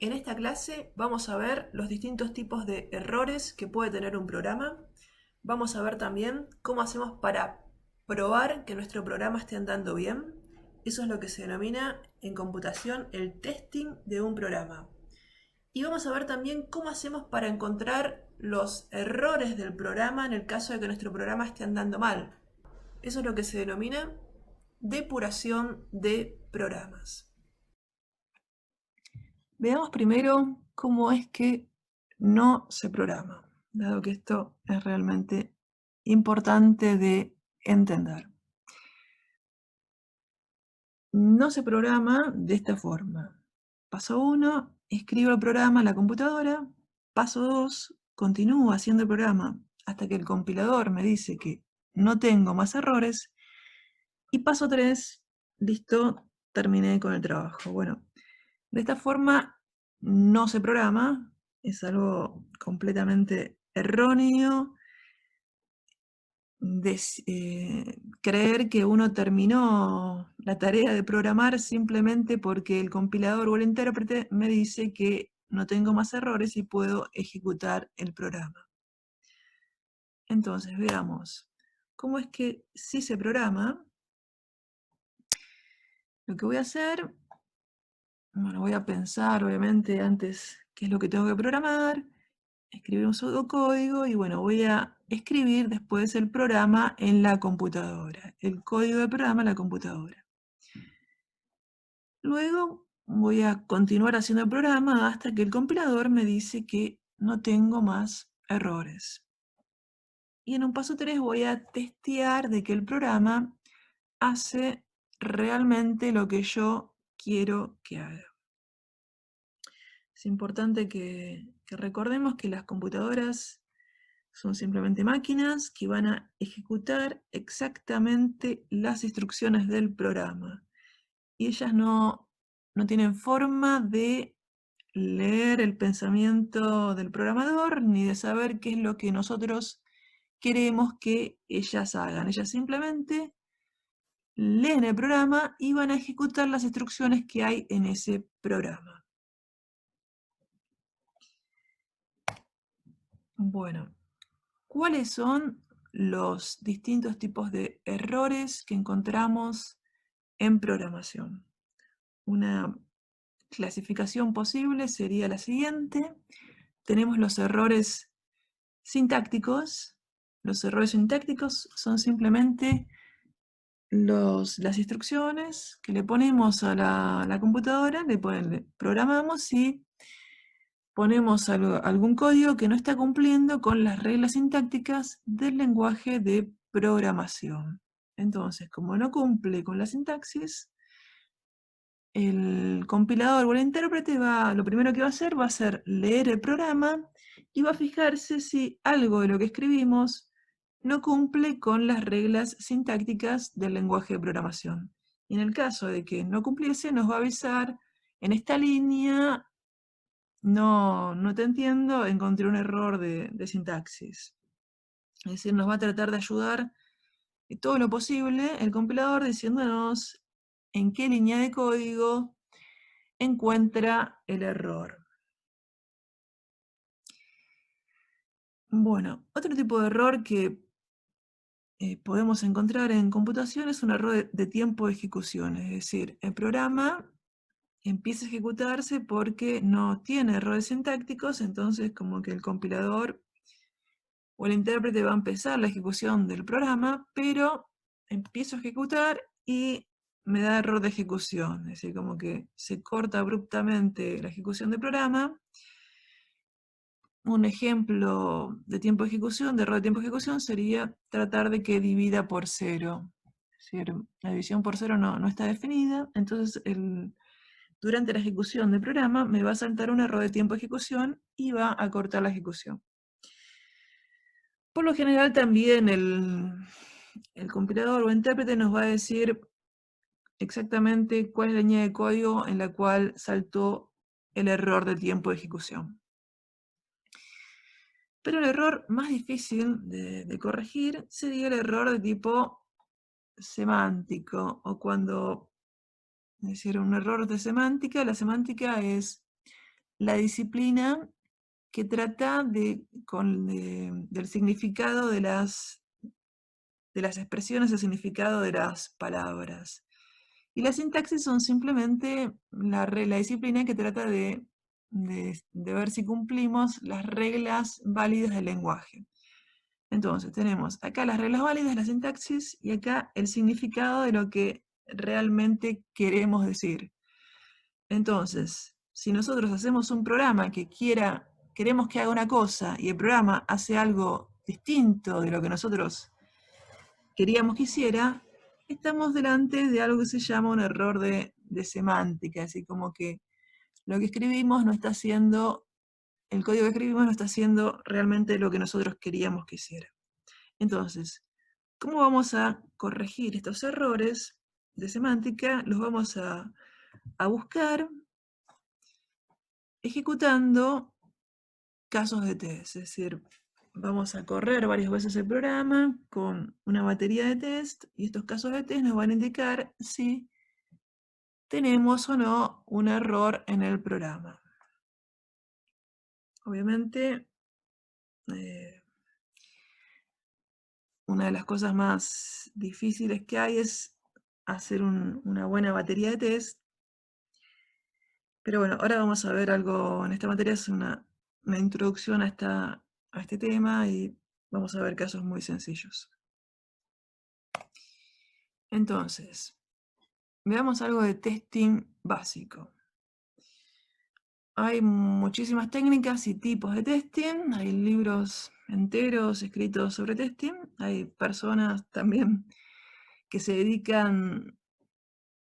En esta clase vamos a ver los distintos tipos de errores que puede tener un programa. Vamos a ver también cómo hacemos para probar que nuestro programa esté andando bien. Eso es lo que se denomina en computación el testing de un programa. Y vamos a ver también cómo hacemos para encontrar los errores del programa en el caso de que nuestro programa esté andando mal. Eso es lo que se denomina depuración de programas. Veamos primero cómo es que no se programa, dado que esto es realmente importante de entender. No se programa de esta forma. Paso 1, escribo el programa en la computadora. Paso 2, continúo haciendo el programa hasta que el compilador me dice que no tengo más errores. Y paso 3, listo, terminé con el trabajo. Bueno, de esta forma no se programa, es algo completamente erróneo creer que uno terminó la tarea de programar simplemente porque el compilador o el intérprete me dice que no tengo más errores y puedo ejecutar el programa. Entonces, veamos cómo es que si se programa. Lo que voy a hacer, bueno, voy a pensar obviamente antes qué es lo que tengo que programar, escribir un pseudocódigo y bueno, voy a escribir después el programa en la computadora, el código del programa en la computadora. Luego voy a continuar haciendo el programa hasta que el compilador me dice que no tengo más errores. Y en un paso 3 voy a testear de que el programa hace realmente lo que yo quiero que haga. Es importante que recordemos que las computadoras son simplemente máquinas que van a ejecutar exactamente las instrucciones del programa. Y ellas no tienen forma de leer el pensamiento del programador ni de saber qué es lo que nosotros queremos que ellas hagan. Ellas simplemente leen el programa y van a ejecutar las instrucciones que hay en ese programa. Bueno, ¿cuáles son los distintos tipos de errores que encontramos en programación? Una clasificación posible sería la siguiente. Tenemos los errores sintácticos. Los errores sintácticos son simplemente las instrucciones que le ponemos a la computadora, le programamos y ponemos algún código que no está cumpliendo con las reglas sintácticas del lenguaje de programación. Entonces, como no cumple con la sintaxis, el compilador o el intérprete lo primero que va a hacer va a ser leer el programa y va a fijarse si algo de lo que escribimos no cumple con las reglas sintácticas del lenguaje de programación. Y en el caso de que no cumpliese, nos va a avisar: en esta línea no te entiendo, encontré un error de sintaxis. Es decir, nos va a tratar de ayudar todo lo posible el compilador diciéndonos en qué línea de código encuentra el error. Bueno, otro tipo de error que podemos encontrar en computación es un error de tiempo de ejecución, es decir, el programa empieza a ejecutarse porque no tiene errores sintácticos, entonces como que el compilador o el intérprete va a empezar la ejecución del programa, pero empiezo a ejecutar y me da error de ejecución, es decir, como que se corta abruptamente la ejecución del programa. Un ejemplo de tiempo de ejecución, de error de tiempo de ejecución, sería tratar de que divida por cero. Es decir, la división por cero no está definida, entonces durante la ejecución del programa me va a saltar un error de tiempo de ejecución y va a cortar la ejecución. Por lo general también el compilador o intérprete nos va a decir exactamente cuál es la línea de código en la cual saltó el error de tiempo de ejecución. Pero el error más difícil de corregir sería el error de tipo semántico, o cuando, es decir, un error de semántica. La semántica es la disciplina que trata del significado de las expresiones, el significado de las palabras. Y la sintaxis son simplemente la disciplina que trata de ver si cumplimos las reglas válidas del lenguaje. Entonces, tenemos acá las reglas válidas, la sintaxis, y acá el significado de lo que realmente queremos decir. Entonces, si nosotros hacemos un programa que queremos que haga una cosa y el programa hace algo distinto de lo que nosotros queríamos que hiciera, estamos delante de algo que se llama un error de semántica, así como que lo que escribimos no está haciendo, el código que escribimos no está haciendo realmente lo que nosotros queríamos que hiciera. Entonces, ¿cómo vamos a corregir estos errores de semántica? Los vamos a buscar ejecutando casos de test, es decir, vamos a correr varias veces el programa con una batería de test y estos casos de test nos van a indicar si tenemos o no un error en el programa. Obviamente, una de las cosas más difíciles que hay es hacer una buena batería de test. Pero bueno, ahora vamos a ver algo en esta materia, es una introducción a este tema y vamos a ver casos muy sencillos. Entonces, veamos algo de testing básico. Hay muchísimas técnicas y tipos de testing, hay libros enteros escritos sobre testing, hay personas también que se dedican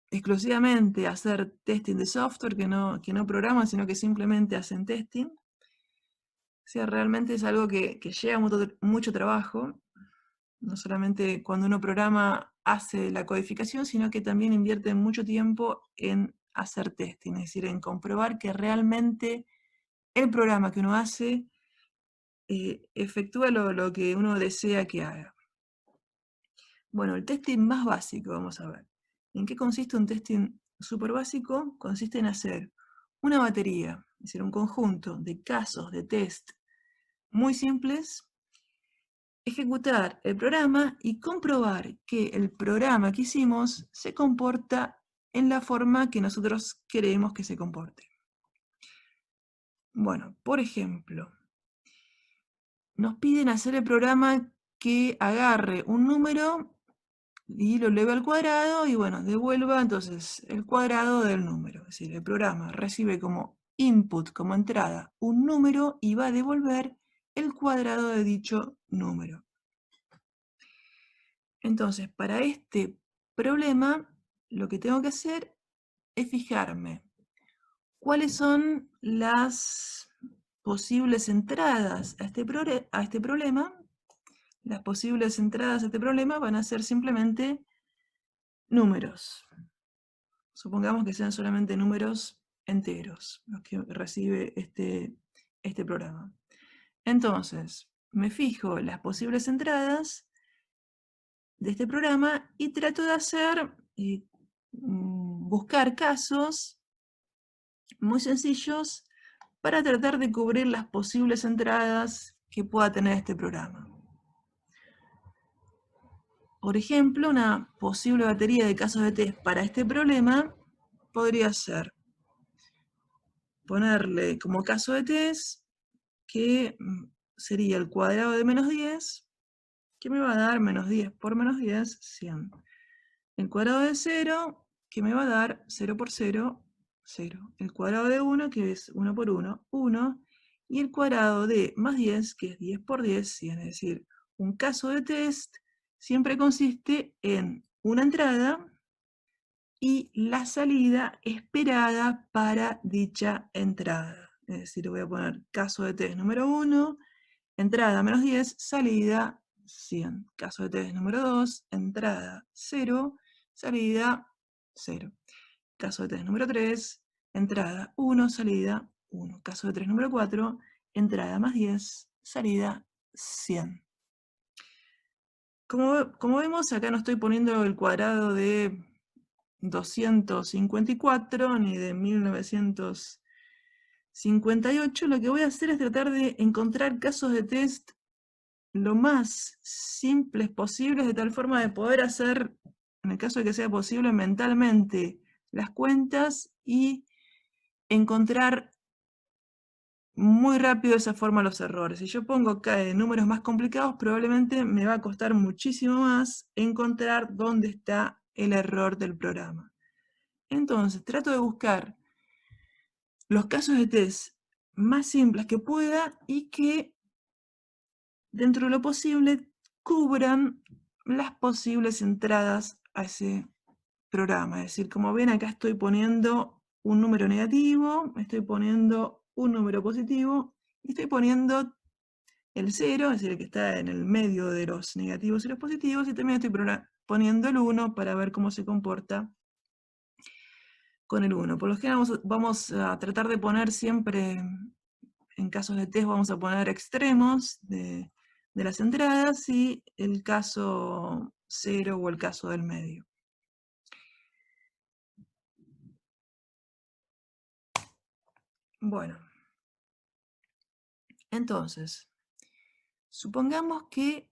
exclusivamente a hacer testing de software, que no programan, sino que simplemente hacen testing. O sea, realmente es algo que lleva mucho trabajo, no solamente cuando uno programa hace la codificación, sino que también invierte mucho tiempo en hacer testing, es decir, en comprobar que realmente el programa que uno hace efectúa lo que uno desea que haga. Bueno, el testing más básico, vamos a ver. ¿En qué consiste un testing súper básico? Consiste en hacer una batería, es decir, un conjunto de casos de test muy simples, ejecutar el programa y comprobar que el programa que hicimos se comporta en la forma que nosotros queremos que se comporte. Bueno, por ejemplo, nos piden hacer el programa que agarre un número y lo eleve al cuadrado y bueno, devuelva entonces el cuadrado del número. Es decir, el programa recibe como input, como entrada, un número y va a devolver el cuadrado de dicho número. Entonces, para este problema, lo que tengo que hacer es fijarme cuáles son las posibles entradas a este problema. Las posibles entradas a este problema van a ser simplemente números. Supongamos que sean solamente números enteros los que recibe este programa. Entonces, me fijo las posibles entradas de este programa y trato de buscar casos muy sencillos para tratar de cubrir las posibles entradas que pueda tener este programa. Por ejemplo, una posible batería de casos de test para este problema podría ser ponerle como caso de test que sería el cuadrado de menos 10, que me va a dar menos 10 por menos 10, 100. El cuadrado de 0, que me va a dar 0 por 0, 0. El cuadrado de 1, que es 1 por 1, 1. Y el cuadrado de más 10, que es 10 por 10, 100. Es decir, un caso de test siempre consiste en una entrada y la salida esperada para dicha entrada. Es decir, voy a poner caso de test número 1, entrada menos 10, salida 100. Caso de test número 2, entrada 0, salida 0. Caso de test número 3, entrada 1, salida 1. Caso de test número 4, entrada más 10, salida 100. Como vemos, acá no estoy poniendo el cuadrado de 254 ni de 1956 58, lo que voy a hacer es tratar de encontrar casos de test lo más simples posibles, de tal forma de poder hacer, en el caso de que sea posible, mentalmente las cuentas y encontrar muy rápido de esa forma los errores. Si yo pongo acá números más complicados, probablemente me va a costar muchísimo más encontrar dónde está el error del programa. Entonces, trato de buscar los casos de test más simples que pueda y que, dentro de lo posible, cubran las posibles entradas a ese programa. Es decir, como ven, acá estoy poniendo un número negativo, estoy poniendo un número positivo y estoy poniendo el 0, es decir, el que está en el medio de los negativos y los positivos, y también estoy poniendo el 1 para ver cómo se comporta con el 1. Por lo general vamos a tratar de poner siempre, en casos de test, vamos a poner extremos de las entradas y el caso 0 o el caso del medio. Bueno, entonces, supongamos que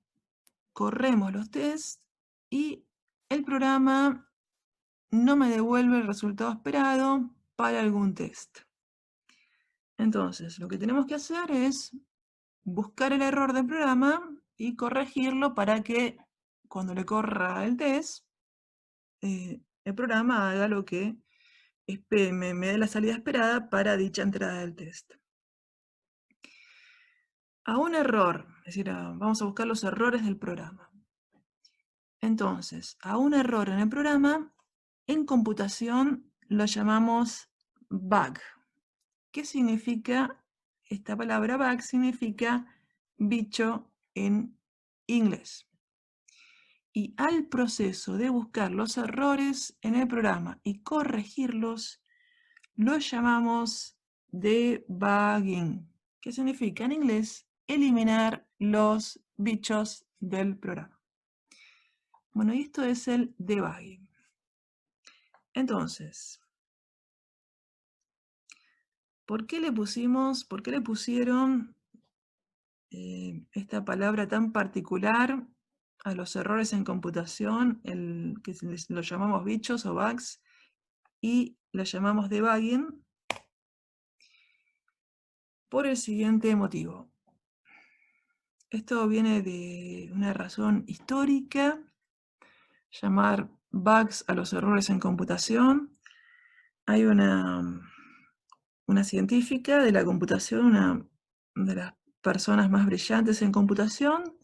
corremos los tests y el programa no me devuelve el resultado esperado para algún test. Entonces, lo que tenemos que hacer es buscar el error del programa y corregirlo para que cuando le corra el test, el programa haga lo que me dé la salida esperada para dicha entrada del test. A un error, es decir, vamos a buscar los errores del programa. Entonces, a un error en el programa, en computación lo llamamos bug. ¿Qué significa esta palabra bug? Significa bicho en inglés. Y al proceso de buscar los errores en el programa y corregirlos, lo llamamos debugging, que significa en inglés eliminar los bichos del programa. Bueno, y esto es el debugging. Entonces, ¿por qué le pusieron esta palabra tan particular a los errores en computación, que lo llamamos bichos o bugs, y lo llamamos debugging? Por el siguiente motivo. Esto viene de una razón histórica. Llamar bugs a los errores en computación. Hay una científica de la computación, una de las personas más brillantes en computación,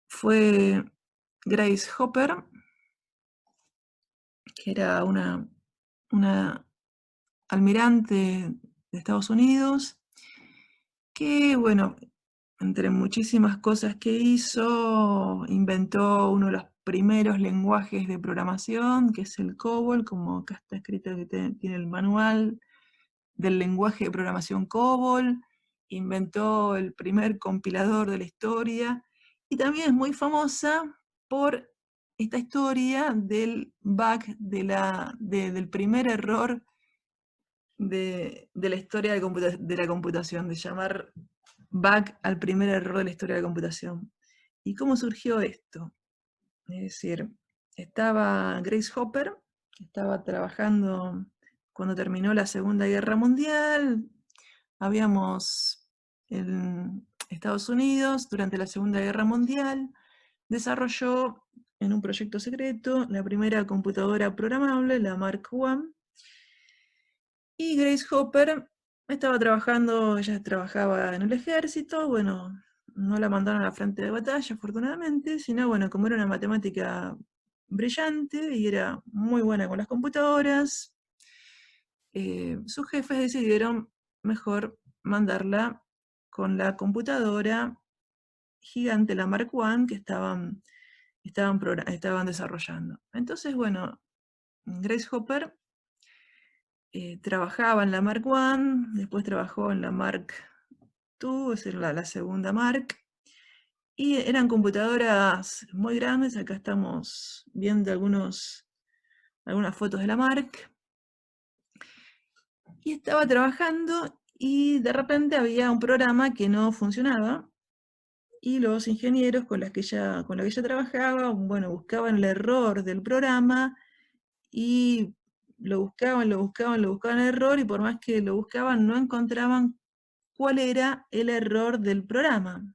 fue Grace Hopper, que era una almirante de Estados Unidos, que, bueno, entre muchísimas cosas que hizo, inventó uno de los primeros lenguajes de programación, que es el COBOL, como acá está escrito que tiene el manual del lenguaje de programación COBOL, inventó el primer compilador de la historia, y también es muy famosa por esta historia del bug, del primer error de la historia de la computación, de llamar bug al primer error de la historia de la computación. ¿Y cómo surgió esto? Es decir, estaba Grace Hopper, que estaba trabajando cuando terminó la Segunda Guerra Mundial. Habíamos en Estados Unidos, durante la Segunda Guerra Mundial, desarrolló en un proyecto secreto la primera computadora programable, la Mark I. Y Grace Hopper estaba trabajando, ella trabajaba en el ejército, bueno, no la mandaron a la frente de batalla, afortunadamente, sino, bueno, como era una matemática brillante y era muy buena con las computadoras, sus jefes decidieron mejor mandarla con la computadora gigante, la Mark I, que estaban desarrollando. Entonces, bueno, Grace Hopper trabajaba en la Mark I, después trabajó en la Mark II, es decir, la segunda Mark, y eran computadoras muy grandes. Acá estamos viendo algunas fotos de la Mark. Y estaba trabajando y de repente había un programa que no funcionaba y los ingenieros con los que ella trabajaba, bueno, buscaban el error del programa y lo buscaban, lo buscaban el error y por más que lo buscaban no encontraban cuál era el error del programa.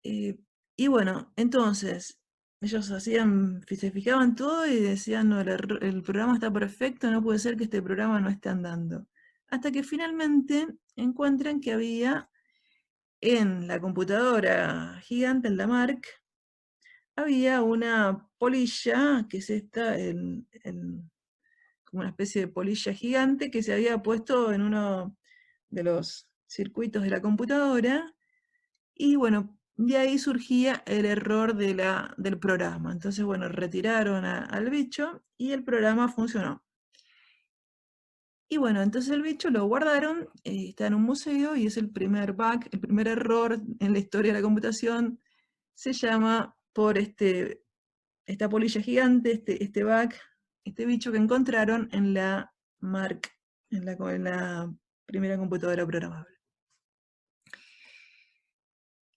Y bueno, entonces ellos se fijaban todo y decían, no, el programa está perfecto, no puede ser que este programa no esté andando. Hasta que finalmente encuentran que había en la computadora gigante, en la Mark, había una polilla, que es esta, como una especie de polilla gigante que se había puesto en uno de los circuitos de la computadora, y bueno, de ahí surgía el error del programa. Entonces, bueno, retiraron al bicho y el programa funcionó. Y bueno, entonces el bicho lo guardaron, está en un museo y es el primer bug, el primer error en la historia de la computación. Se llama por esta polilla gigante, este bug, este bicho que encontraron en la Mark, en la primera computadora programable.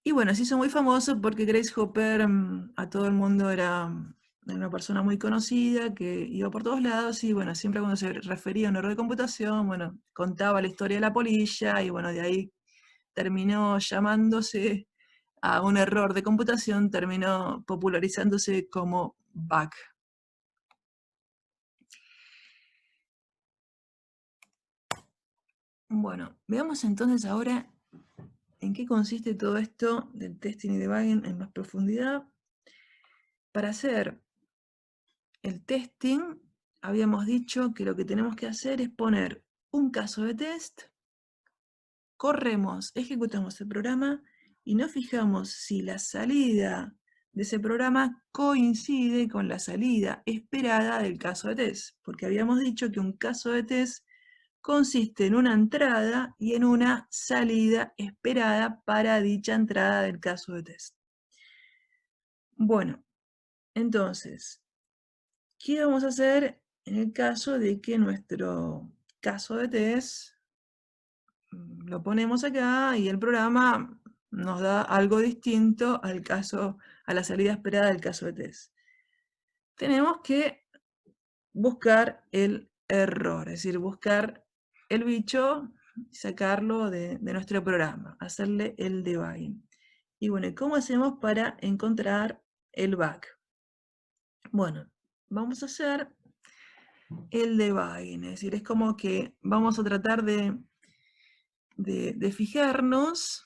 Y bueno, se hizo muy famoso porque Grace Hopper a todo el mundo era una persona muy conocida que iba por todos lados y bueno, siempre cuando se refería a un error de computación, bueno, contaba la historia de la polilla y bueno, de ahí terminó llamándose a un error de computación, terminó popularizándose como bug. Bueno, veamos entonces ahora en qué consiste todo esto del testing y debugging en más profundidad. Para hacer el testing, habíamos dicho que lo que tenemos que hacer es poner un caso de test, corremos, ejecutamos el programa y nos fijamos si la salida de ese programa coincide con la salida esperada del caso de test, porque habíamos dicho que un caso de test consiste en una entrada y en una salida esperada para dicha entrada del caso de test. Bueno, entonces, ¿qué vamos a hacer en el caso de que nuestro caso de test lo ponemos acá y el programa nos da algo distinto a la salida esperada del caso de test? Tenemos que buscar el error, es decir, buscar el bicho, sacarlo de nuestro programa, hacerle el debugging. Y bueno, ¿cómo hacemos para encontrar el bug? Bueno, vamos a hacer el debugging, es decir, es como que vamos a tratar de fijarnos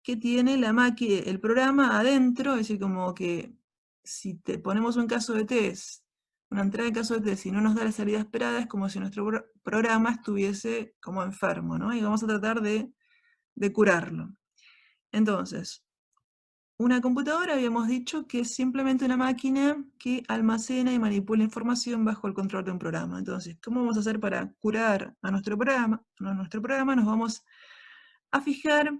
qué tiene la máquina, el programa adentro, es decir, como que si te ponemos un caso de test, una entrada de caso de test y no nos da la salida esperada, es como si nuestro programa estuviese como enfermo, ¿no? Y vamos a tratar de curarlo. Entonces, una computadora habíamos dicho que es simplemente una máquina que almacena y manipula información bajo el control de un programa. Entonces, ¿cómo vamos a hacer para curar a nuestro programa? Nos vamos a fijar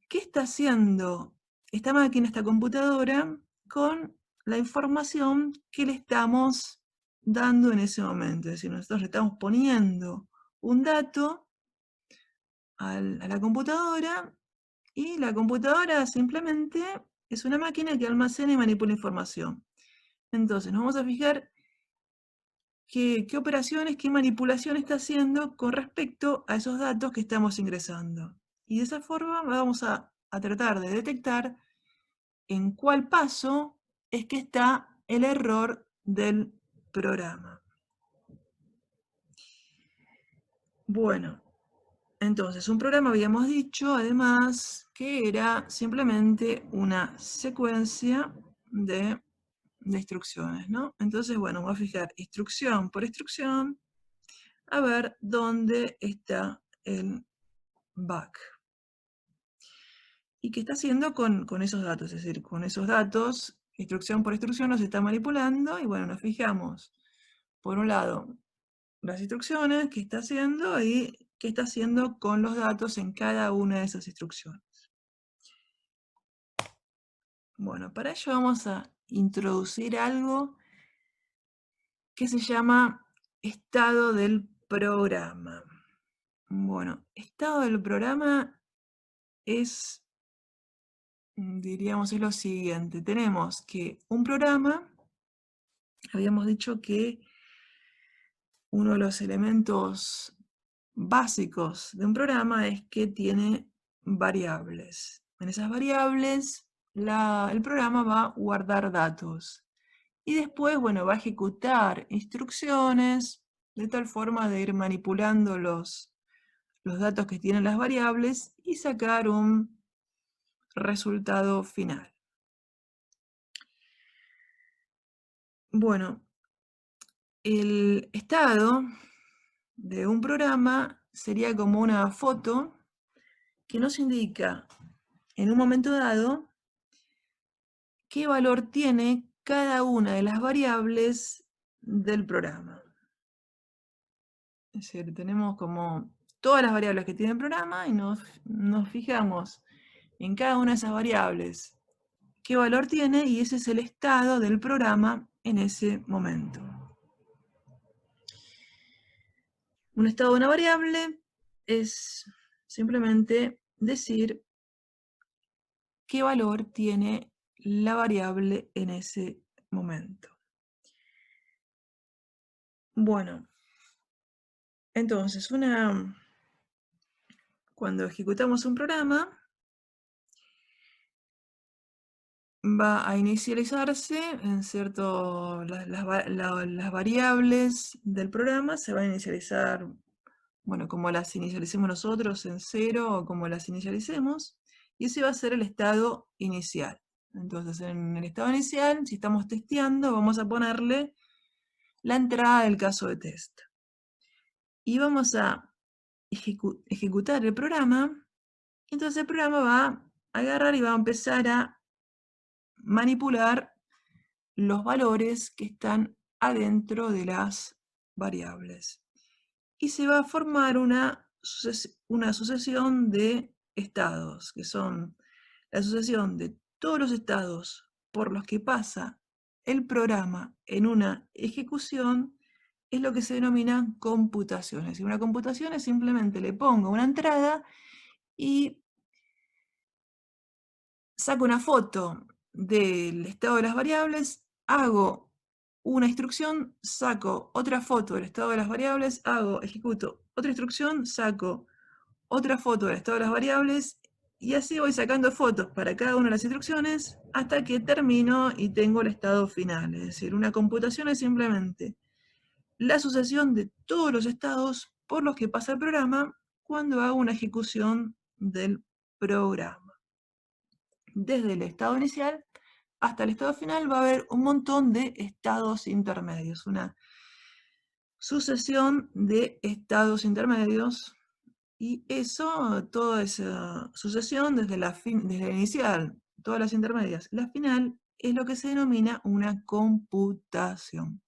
qué está haciendo esta máquina, esta computadora, con la información que le estamos dando en ese momento. Es decir, nosotros le estamos poniendo un dato a la computadora y la computadora simplemente es una máquina que almacena y manipula información. Entonces nos vamos a fijar qué operaciones, qué manipulación está haciendo con respecto a esos datos que estamos ingresando. Y de esa forma vamos a tratar de detectar en cuál paso es que está el error del programa. Bueno, entonces un programa habíamos dicho además que era simplemente una secuencia de instrucciones, ¿no? Entonces, bueno, vamos a fijar instrucción por instrucción a ver dónde está el bug. ¿Y qué está haciendo con esos datos? Es decir, con esos datos, instrucción por instrucción, los está manipulando y bueno, nos fijamos, por un lado, las instrucciones, qué está haciendo y qué está haciendo con los datos en cada una de esas instrucciones. Bueno, para ello vamos a introducir algo que se llama estado del programa. Bueno, estado del programa es, diríamos, es lo siguiente. Tenemos que un programa, habíamos dicho que uno de los elementos básicos de un programa es que tiene variables. En esas variables, el programa va a guardar datos. Y después, bueno, va a ejecutar instrucciones de tal forma de ir manipulando los datos que tienen las variables y sacar un resultado final. Bueno, el estado de un programa sería como una foto que nos indica en un momento dado qué valor tiene cada una de las variables del programa. Es decir, tenemos como todas las variables que tiene el programa y nos fijamos en cada una de esas variables qué valor tiene y ese es el estado del programa en ese momento. Un estado de una variable es simplemente decir qué valor tiene la variable en ese momento. Bueno, entonces cuando ejecutamos un programa, va a inicializarse en las variables del programa se van a inicializar, bueno, como las inicialicemos nosotros en 0 o como las inicialicemos, y ese va a ser el estado inicial. Entonces, en el estado inicial, si estamos testeando, vamos a ponerle la entrada del caso de test. Y vamos a ejecutar el programa, entonces el programa va a agarrar y va a empezar a manipular los valores que están adentro de las variables. Y se va a formar una sucesión de estados, que son la sucesión de todos los estados por los que pasa el programa en una ejecución, es lo que se denomina computación. Es decir, una computación es simplemente le pongo una entrada y saco una foto del estado de las variables, hago una instrucción, saco otra foto del estado de las variables, ejecuto otra instrucción, saco otra foto del estado de las variables, y así voy sacando fotos para cada una de las instrucciones hasta que termino y tengo el estado final. Es decir, una computación es simplemente la sucesión de todos los estados por los que pasa el programa cuando hago una ejecución del programa. Desde el estado inicial hasta el estado final va a haber un montón de estados intermedios, una sucesión de estados intermedios, y eso, toda esa sucesión desde la inicial, todas las intermedias, la final, es lo que se denomina una computación.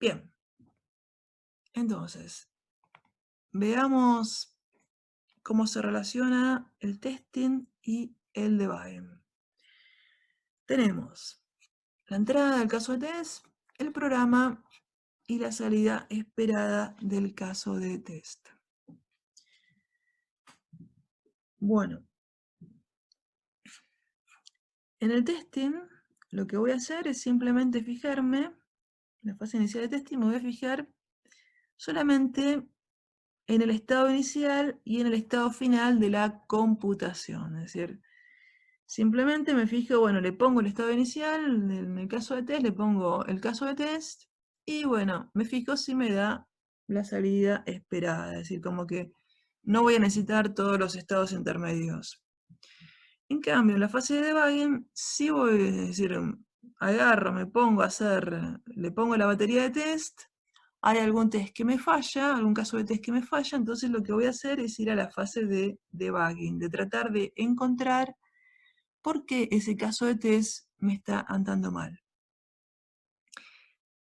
Bien, entonces, veamos cómo se relaciona el testing y el debugging. Tenemos la entrada del caso de test, el programa y la salida esperada del caso de test. Bueno, en el testing lo que voy a hacer es simplemente fijarme, en la fase inicial de testing me voy a fijar solamente en el estado inicial y en el estado final de la computación. Es decir, simplemente me fijo, bueno, le pongo el estado inicial, en el caso de test le pongo el caso de test, y bueno, me fijo si me da la salida esperada. Es decir, como que no voy a necesitar todos los estados intermedios. En cambio, en la fase de debugging, sí voy, es decir, agarro, me pongo a hacer, le pongo la batería de test, hay algún test que me falla, algún caso de test que me falla, entonces lo que voy a hacer es ir a la fase de debugging, de tratar de encontrar por qué ese caso de test me está andando mal.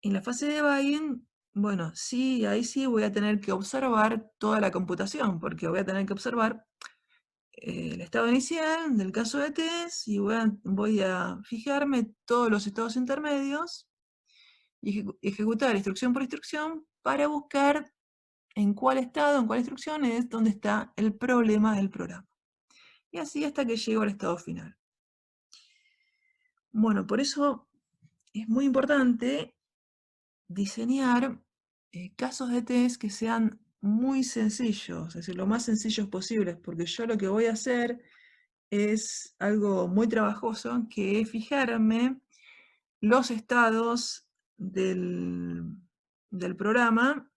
En la fase de debugging, bueno, sí, ahí sí voy a tener que observar toda la computación, porque voy a tener que observar el estado inicial del caso de test y voy a fijarme todos los estados intermedios y ejecutar instrucción por instrucción para buscar en cuál estado, en cuál instrucción es donde está el problema del programa. Y así hasta que llego al estado final. Bueno, por eso es muy importante diseñar casos de test que sean muy sencillos, es decir, lo más sencillos posibles, porque yo lo que voy a hacer es algo muy trabajoso, que es fijarme los estados del programa,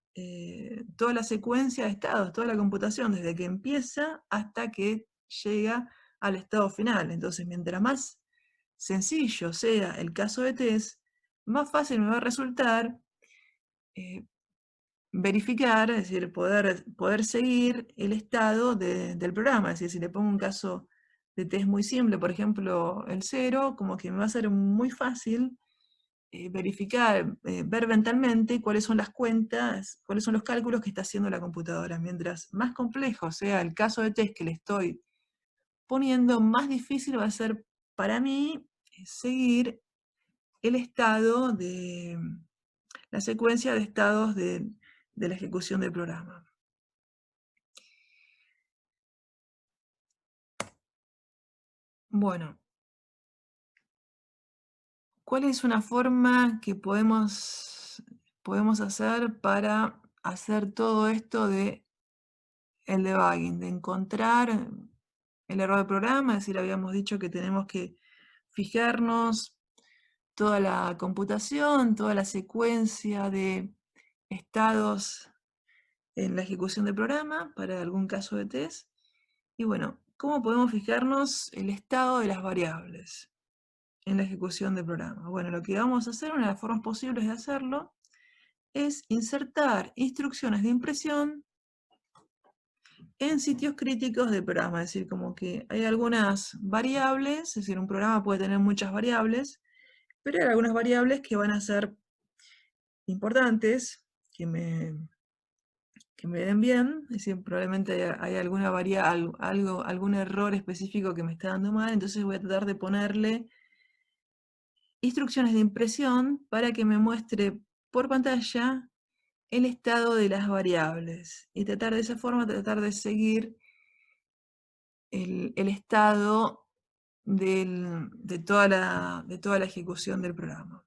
toda la secuencia de estados, toda la computación, desde que empieza hasta que llega al estado final. Entonces, mientras más sencillo sea el caso de test, más fácil me va a resultar verificar, es decir, poder seguir el estado del programa. Es decir, si le pongo un caso de test muy simple, por ejemplo, el 0, como que me va a ser muy fácil verificar, ver mentalmente cuáles son las cuentas, cuáles son los cálculos que está haciendo la computadora. Mientras más complejo sea el caso de test que le estoy poniendo, más difícil va a ser para mí seguir el estado de la secuencia de estados de la ejecución del programa. Bueno, ¿cuál es una forma que podemos hacer para hacer todo esto de el debugging, de encontrar el error del programa? Es decir, habíamos dicho que tenemos que fijarnos toda la computación, toda la secuencia de estados en la ejecución del programa para algún caso de test. Y bueno, ¿cómo podemos fijarnos el estado de las variables en la ejecución del programa? Bueno, lo que vamos a hacer, una de las formas posibles de hacerlo, es insertar instrucciones de impresión en sitios críticos del programa. Es decir, como que hay algunas variables, es decir, un programa puede tener muchas variables, pero hay algunas variables que van a ser importantes, que me den bien, es decir, probablemente hay alguna algún error específico que me está dando mal, entonces voy a tratar de ponerle instrucciones de impresión para que me muestre por pantalla el estado de las variables y tratar de esa forma, tratar de seguir el estado de toda la ejecución del programa.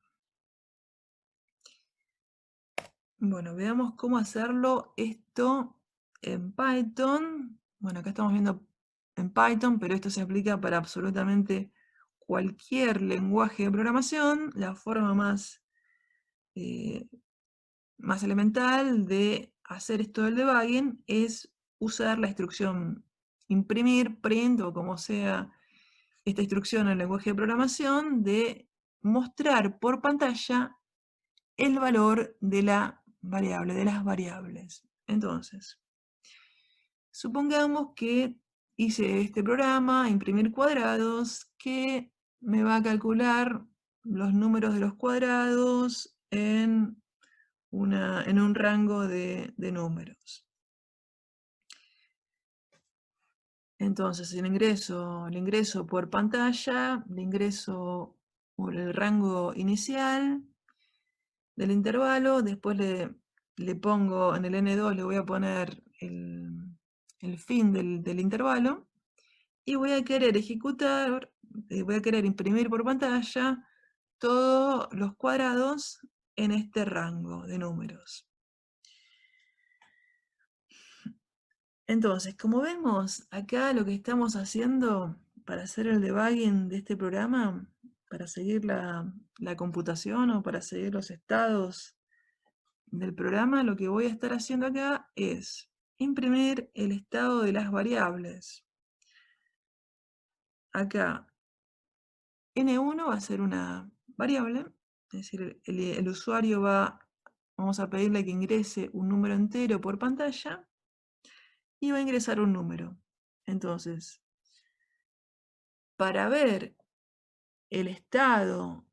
Bueno, veamos cómo hacerlo esto en Python. Bueno, acá estamos viendo en Python, pero esto se aplica para absolutamente cualquier lenguaje de programación. La forma más elemental de hacer esto del debugging es usar la instrucción imprimir, print o como sea esta instrucción en el lenguaje de programación, de mostrar por pantalla el valor de la variable, de las variables. Entonces, supongamos que hice este programa, imprimir cuadrados, que me va a calcular los números de los cuadrados en un rango de números. Entonces, el ingreso por pantalla, le ingreso por el rango inicial del intervalo, después le pongo en el N2, le voy a poner el fin del intervalo, y voy a querer ejecutar, voy a querer imprimir por pantalla todos los cuadrados en este rango de números. Entonces, como vemos, acá lo que estamos haciendo para hacer el debugging de este programa, para seguir la computación o para seguir los estados del programa, lo que voy a estar haciendo acá es imprimir el estado de las variables. Acá, N1 va a ser una variable, es decir, el usuario vamos a pedirle que ingrese un número entero por pantalla, y va a ingresar un número. Entonces, para ver el estado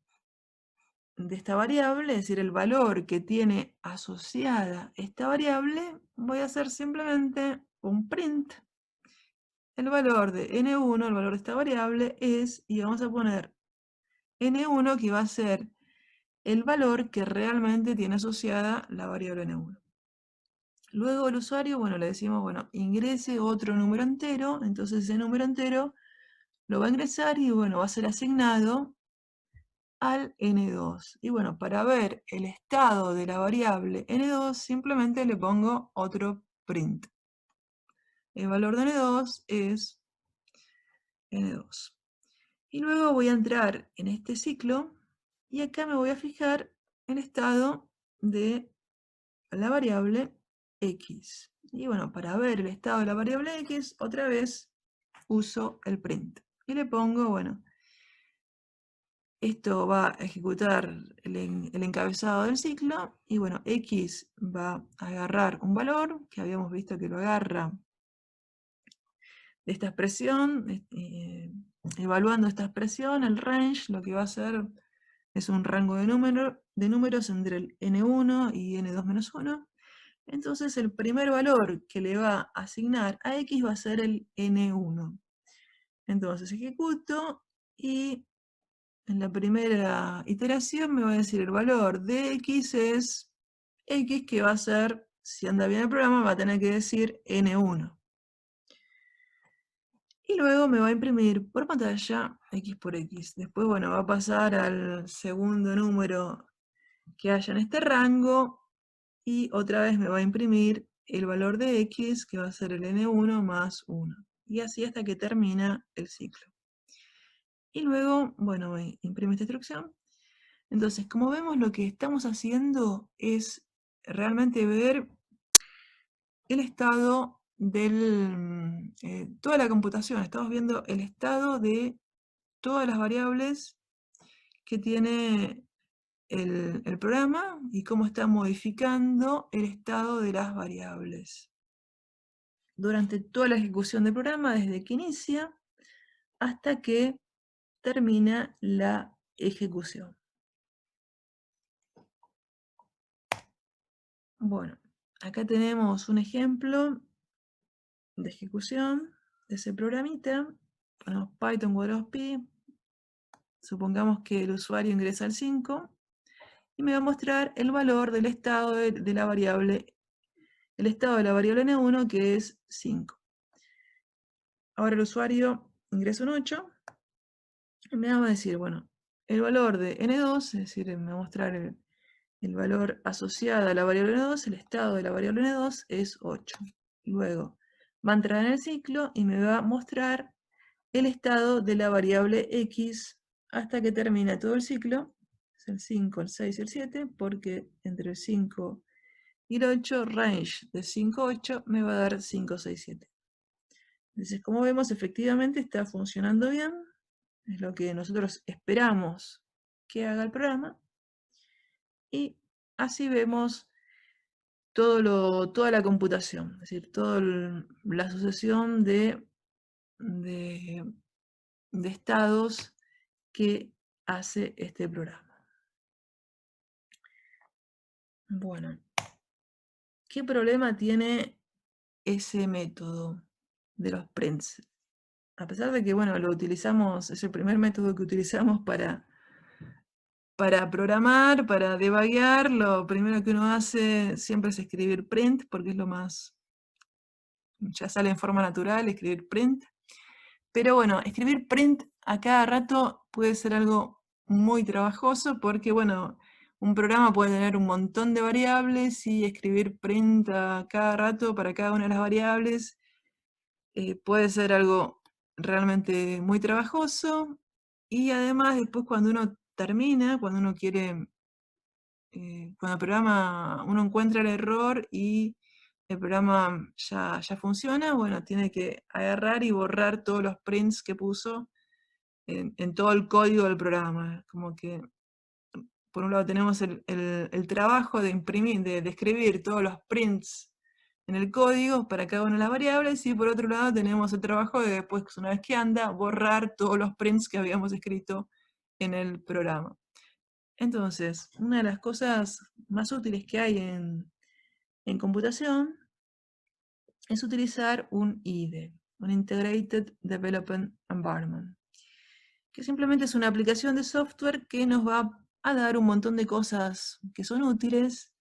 de esta variable, es decir, el valor que tiene asociada esta variable, voy a hacer simplemente un print. El valor de n1, el valor de esta variable es, y vamos a poner n1 que va a ser el valor que realmente tiene asociada la variable n1. Luego el usuario, bueno, le decimos, bueno, ingrese otro número entero, entonces ese número entero lo va a ingresar y bueno, va a ser asignado al n2. Y bueno, para ver el estado de la variable n2, simplemente le pongo otro print. El valor de n2 es n2. Y luego voy a entrar en este ciclo y acá me voy a fijar el estado de la variable x. Y bueno, para ver el estado de la variable x, otra vez uso el print. Y le pongo, bueno, esto va a ejecutar el encabezado del ciclo, y bueno, x va a agarrar un valor, que habíamos visto que lo agarra de esta expresión, evaluando esta expresión, el range, lo que va a hacer es un rango de números entre el n1 y n2 menos 1. Entonces el primer valor que le va a asignar a x va a ser el n1. Entonces ejecuto y en la primera iteración me va a decir el valor de x es x, que va a ser, si anda bien el programa, va a tener que decir n1. Y luego me va a imprimir por pantalla x por x. Después, bueno, va a pasar al segundo número que haya en este rango y otra vez me va a imprimir el valor de x, que va a ser el n1 más 1. Y así hasta que termina el ciclo. Y luego, bueno, me imprime esta instrucción. Entonces, como vemos, lo que estamos haciendo es realmente ver el estado de toda la computación. Estamos viendo el estado de todas las variables que tiene el programa y cómo está modificando el estado de las variables durante toda la ejecución del programa, desde que inicia hasta que termina la ejecución. Bueno, acá tenemos un ejemplo de ejecución de ese programita. Ponemos Python pi, supongamos que el usuario ingresa al 5 y me va a mostrar el valor del estado de la variable, el estado de la variable n1, que es 5. Ahora el usuario ingresa un 8 y me va a decir, bueno, el valor de n2, es decir, me va a mostrar el valor asociado a la variable n2, el estado de la variable n2 es 8. Luego va a entrar en el ciclo y me va a mostrar el estado de la variable x hasta que termina todo el ciclo, es el 5, el 6 y el 7, porque entre el 5 y el 8, range de 5, 8 me va a dar 5, 6, 7. Entonces, como vemos, efectivamente está funcionando bien, es lo que nosotros esperamos que haga el programa, y así vemos toda la computación, es decir, toda la sucesión de estados que hace este programa. Bueno, ¿qué problema tiene ese método de los prints? A pesar de que, bueno, lo utilizamos, es el primer método que utilizamos para programar, para debuguear, lo primero que uno hace siempre es escribir print, porque es lo más, ya sale en forma natural escribir print. Pero bueno, escribir print a cada rato puede ser algo muy trabajoso porque, bueno, un programa puede tener un montón de variables y escribir print a cada rato para cada una de las variables puede ser algo realmente muy trabajoso. Y además después cuando uno termina, cuando uno quiere, cuando el programa, uno encuentra el error y el programa ya funciona, bueno, tiene que agarrar y borrar todos los prints que puso en todo el código del programa. Como que, por un lado, tenemos el trabajo de imprimir, de escribir todos los prints en el código para cada una de las variables, y por otro lado tenemos el trabajo de después, una vez que anda, borrar todos los prints que habíamos escrito en el programa. Entonces, una de las cosas más útiles que hay en computación es utilizar un IDE, un Integrated Development Environment, que simplemente es una aplicación de software que nos va a dar un montón de cosas que son útiles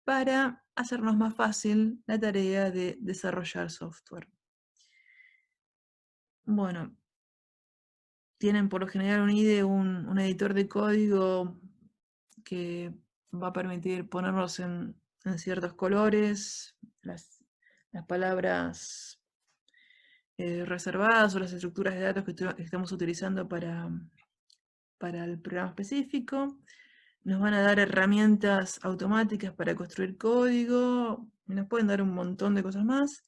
para hacernos más fácil la tarea de desarrollar software. Bueno, tienen por lo general un IDE, un editor de código que va a permitir ponernos en ciertos colores, las palabras reservadas o las estructuras de datos que estamos utilizando para el programa específico. Nos van a dar herramientas automáticas para construir código, y nos pueden dar un montón de cosas más.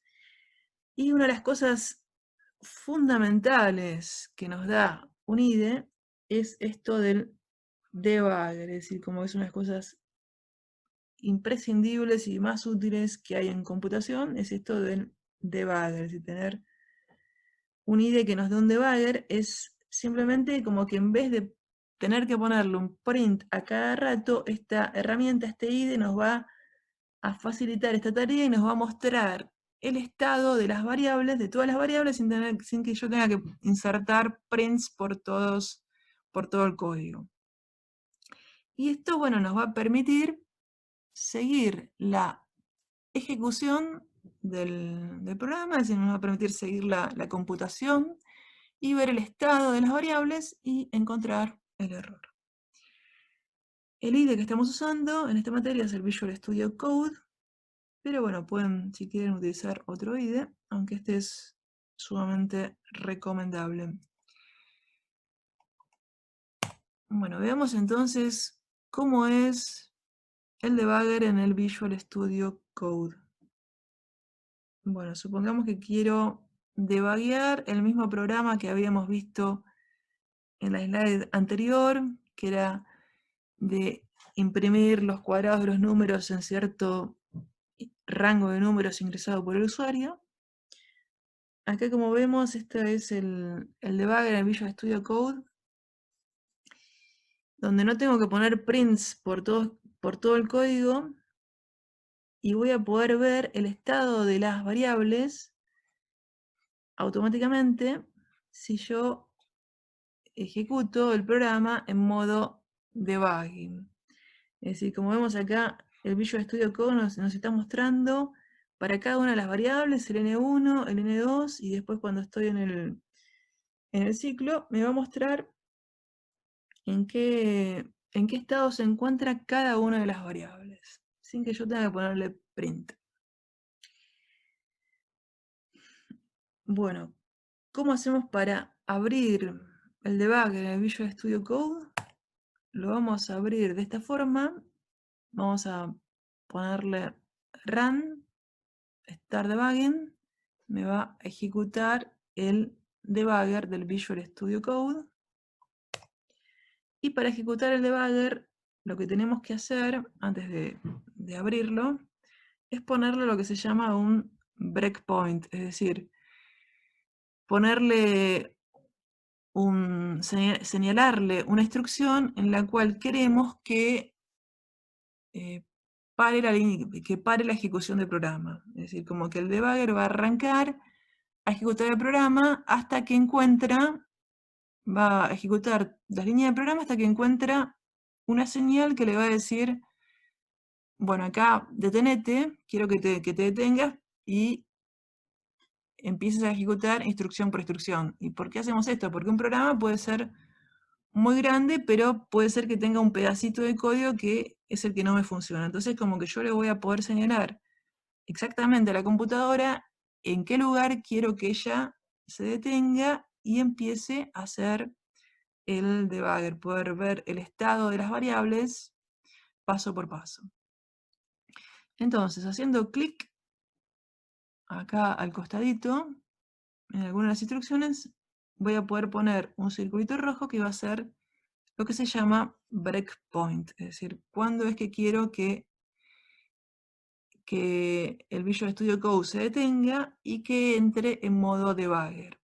Y una de las cosas fundamentales que nos da un IDE es esto del debugger, es decir, como es una de las cosas imprescindibles y más útiles que hay en computación, es esto del debugger, es decir, tener un IDE que nos dé un debugger es simplemente como que en vez de tener que ponerle un print a cada rato, esta herramienta, este IDE, nos va a facilitar esta tarea y nos va a mostrar el estado de las variables, de todas las variables, sin que yo tenga que insertar prints por todo el código. Y esto, bueno, nos va a permitir seguir la ejecución del programa, es decir, nos va a permitir seguir la computación y ver el estado de las variables y encontrar el error. El IDE que estamos usando en esta materia es el Visual Studio Code, pero bueno, pueden, si quieren, utilizar otro IDE, aunque este es sumamente recomendable. Bueno, veamos entonces cómo es el debugger en el Visual Studio Code. Bueno, supongamos que quiero debuguear el mismo programa que habíamos visto en la slide anterior, que era de imprimir los cuadrados de los números en cierto rango de números ingresado por el usuario. Acá, como vemos, este es el debugger en el Visual Studio Code, donde no tengo que poner prints por todo el código, y voy a poder ver el estado de las variables automáticamente si yo ejecuto el programa en modo debugging. Es decir, como vemos acá, el Visual Studio Code nos está mostrando para cada una de las variables, el N1, el N2, y después cuando estoy en el ciclo, me va a mostrar en qué estado se encuentra cada una de las variables, sin que yo tenga que ponerle print. Bueno, ¿cómo hacemos para abrir el debugger en el Visual Studio Code? Lo vamos a abrir de esta forma. Vamos a ponerle run, start debugging. Me va a ejecutar el debugger del Visual Studio Code. Y para ejecutar el debugger, lo que tenemos que hacer antes de abrirlo es ponerle lo que se llama un breakpoint, es decir, ponerle señalarle una instrucción en la cual queremos que pare la ejecución del programa. Es decir, como que el debugger va a arrancar a ejecutar el programa hasta que va a ejecutar la línea de programa hasta que encuentra una señal que le va a decir, bueno, acá detenete, quiero que te detengas y empieces a ejecutar instrucción por instrucción. ¿Y por qué hacemos esto? Porque un programa puede ser muy grande, pero puede ser que tenga un pedacito de código que es el que no me funciona. Entonces, como que yo le voy a poder señalar exactamente a la computadora en qué lugar quiero que ella se detenga y empiece a hacer el debugger, poder ver el estado de las variables paso por paso. Entonces, haciendo clic acá al costadito, en alguna de las instrucciones, voy a poder poner un circulito rojo que va a ser lo que se llama breakpoint, es decir, cuándo es que quiero que el Visual Studio Code se detenga y que entre en modo debugger.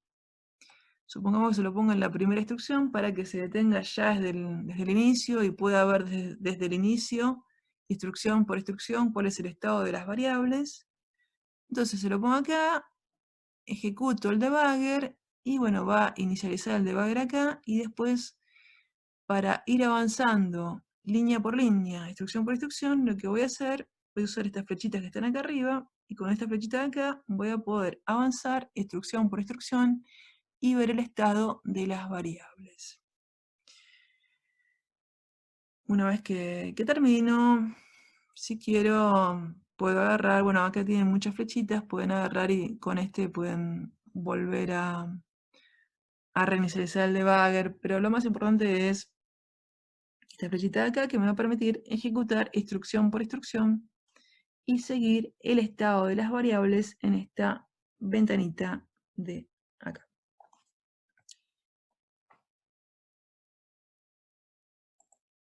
Supongamos que se lo ponga en la primera instrucción para que se detenga ya desde el inicio y pueda ver desde el inicio, instrucción por instrucción, cuál es el estado de las variables. Entonces se lo pongo acá, ejecuto el debugger y bueno, va a inicializar el debugger acá y después, para ir avanzando línea por línea, instrucción por instrucción, lo que voy a hacer, voy a usar estas flechitas que están acá arriba, y con esta flechita de acá voy a poder avanzar instrucción por instrucción y ver el estado de las variables. Una vez que termino, si quiero, puedo agarrar, bueno, acá tienen muchas flechitas, pueden agarrar y con este pueden volver a reinicializar el debugger, pero lo más importante es esta flechita de acá que me va a permitir ejecutar instrucción por instrucción y seguir el estado de las variables en esta ventanita de acá.